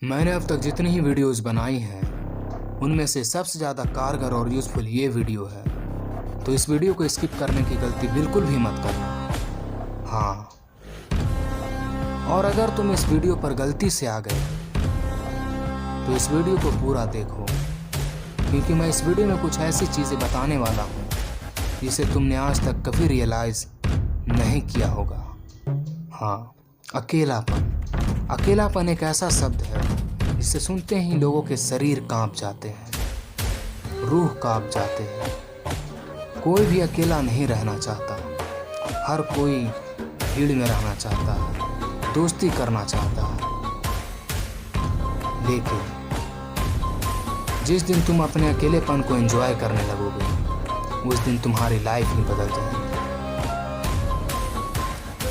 मैंने अब तक जितनी ही वीडियोस बनाई हैं उनमें से सबसे ज़्यादा कारगर और यूज़फुल ये वीडियो है, तो इस वीडियो को स्किप करने की गलती बिल्कुल भी मत करना। हाँ, और अगर तुम इस वीडियो पर गलती से आ गए तो इस वीडियो को पूरा देखो, क्योंकि मैं इस वीडियो में कुछ ऐसी चीज़ें बताने वाला हूँ जिसे तुमने आज तक कभी रियलाइज़ नहीं किया होगा। हाँ, अकेलापन। अकेलापन एक ऐसा शब्द है जिसे सुनते ही लोगों के शरीर कांप जाते हैं, रूह कांप जाते हैं। कोई भी अकेला नहीं रहना चाहता, हर कोई भीड़ में रहना चाहता है, दोस्ती करना चाहता है। लेकिन जिस दिन तुम अपने अकेलेपन को एंजॉय करने लगोगे उस दिन तुम्हारी लाइफ ही बदल जाएगी।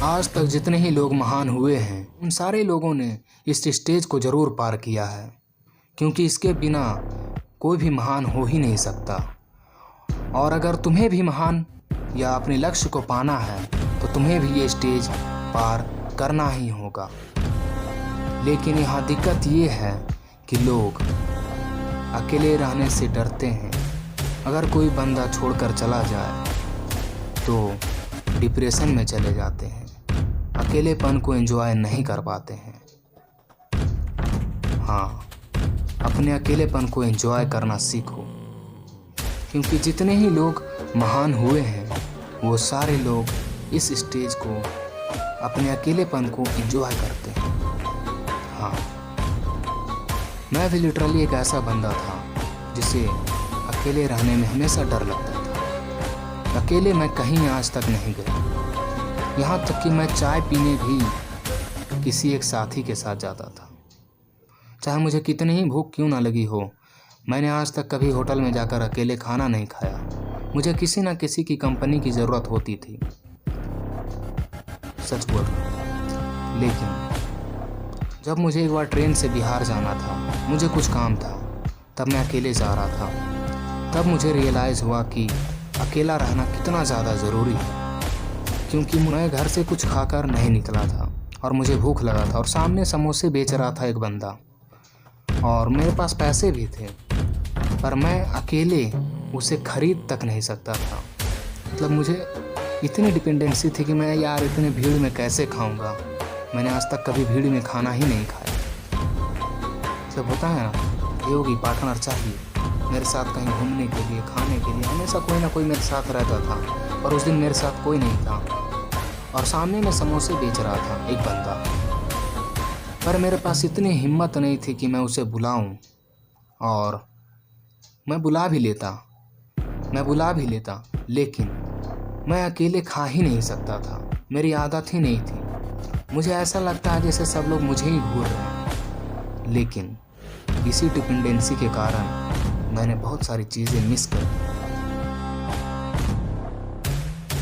आज तक जितने ही लोग महान हुए हैं उन सारे लोगों ने इस स्टेज को ज़रूर पार किया है, क्योंकि इसके बिना कोई भी महान हो ही नहीं सकता। और अगर तुम्हें भी महान या अपने लक्ष्य को पाना है तो तुम्हें भी ये स्टेज पार करना ही होगा। लेकिन यहाँ दिक्कत ये है कि लोग अकेले रहने से डरते हैं। अगर कोई बंदा छोड़कर चला जाए तो डिप्रेशन में चले जाते हैं, अकेलेपन को एंजॉय नहीं कर पाते हैं। हाँ, अपने अकेलेपन को एंजॉय करना सीखो, क्योंकि जितने ही लोग महान हुए हैं वो सारे लोग इस स्टेज को, अपने अकेलेपन को एंजॉय करते हैं। हाँ, मैं भी लिटरली एक ऐसा बंदा था जिसे अकेले रहने में हमेशा डर लगता था। अकेले मैं कहीं आज तक नहीं गया, यहाँ तक कि मैं चाय पीने भी किसी एक साथी के साथ जाता था। चाहे मुझे कितनी ही भूख क्यों ना लगी हो, मैंने आज तक कभी होटल में जाकर अकेले खाना नहीं खाया। मुझे किसी ना किसी की कंपनी की ज़रूरत होती थी, सच बोल रहा हूँ। लेकिन जब मुझे एक बार ट्रेन से बिहार जाना था, मुझे कुछ काम था, तब मैं अकेले जा रहा था। तब मुझे रियलाइज़ हुआ कि अकेला रहना कितना ज़्यादा ज़रूरी है, क्योंकि मैं घर से कुछ खाकर नहीं निकला था और मुझे भूख लगा था, और सामने समोसे बेच रहा था एक बंदा और मेरे पास पैसे भी थे, पर मैं अकेले उसे खरीद तक नहीं सकता था। मतलब मुझे इतनी डिपेंडेंसी थी कि मैं यार इतने भीड़ में कैसे खाऊंगा। मैंने आज तक कभी भीड़ में खाना ही नहीं खाया। सब होता है ना, योगी पार्टनर चाहिए मेरे साथ कहीं घूमने के लिए, खाने के लिए, हमेशा कोई ना कोई मेरे साथ रहता था। और उस दिन मेरे साथ कोई नहीं था और सामने में समोसे बेच रहा था एक बंदा, पर मेरे पास इतनी हिम्मत नहीं थी कि मैं उसे बुलाऊं। और मैं बुला भी लेता, लेकिन मैं अकेले खा ही नहीं सकता था। मेरी आदत ही नहीं थी। मुझे ऐसा लगता है जैसे सब लोग मुझे ही घूर रहे हैं। लेकिन इसी डिपेंडेंसी के कारण मैंने बहुत सारी चीज़ें मिस कर दी।